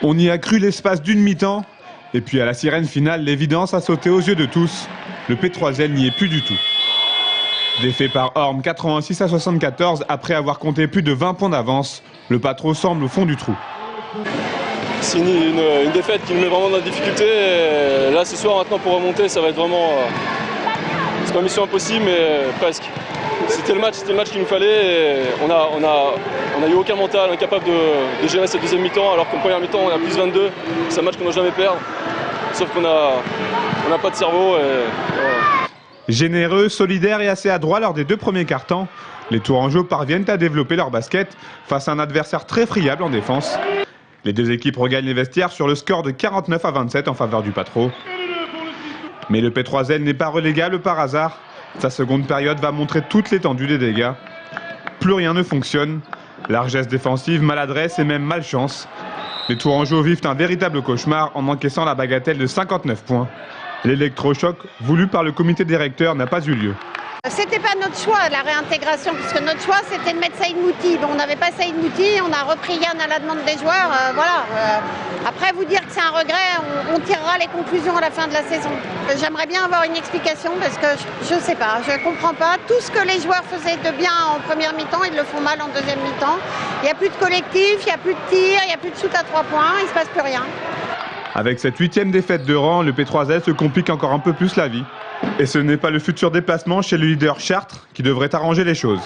On y a cru l'espace d'une mi-temps, et puis à la sirène finale, l'évidence a sauté aux yeux de tous. Le P3L n'y est plus du tout. Défait par Orme 86 à 74, après avoir compté plus de 20 points d'avance, le Patro semble au fond du trou. C'est une défaite qui nous met vraiment dans la difficulté. Et là, ce soir, maintenant, pour remonter, ça va être vraiment... c'est pas mission impossible, mais presque. C'était le match qu'il nous fallait. Et on a eu aucun mental, incapable de gérer cette deuxième mi-temps, alors qu'en première mi-temps, on a plus 22. C'est un match qu'on n'a jamais perdre. Sauf qu'on n'a pas de cerveau. Et voilà. Généreux, solidaires et assez adroits lors des deux premiers quart-temps, les Tourangeaux parviennent à développer leur basket face à un adversaire très friable en défense. Les deux équipes regagnent les vestiaires sur le score de 49 à 27 en faveur du Patro. Mais le P3L n'est pas relégable par hasard. Sa seconde période va montrer toute l'étendue des dégâts. Plus rien ne fonctionne. Largesse défensive, maladresse et même malchance. Les Tourangeaux vivent un véritable cauchemar en encaissant la bagatelle de 59 points. L'électrochoc voulu par le comité directeur n'a pas eu lieu. C'était pas notre choix, la réintégration, puisque notre choix c'était de mettre Saïd Mouti. Bon, on n'avait pas Saïd Mouti, on a repris Yann à la demande des joueurs. Après, vous dire que c'est un regret, on tirera les conclusions à la fin de la saison. J'aimerais bien avoir une explication parce que je sais pas, je comprends pas. Tout ce que les joueurs faisaient de bien en première mi-temps, ils le font mal en deuxième mi-temps. Il n'y a plus de collectif, il n'y a plus de tir, il n'y a plus de shoot à 3 points, il ne se passe plus rien. Avec cette 8e défaite de rang, le P3L se complique encore un peu plus la vie. Et ce n'est pas le futur déplacement chez le leader Chartres qui devrait arranger les choses.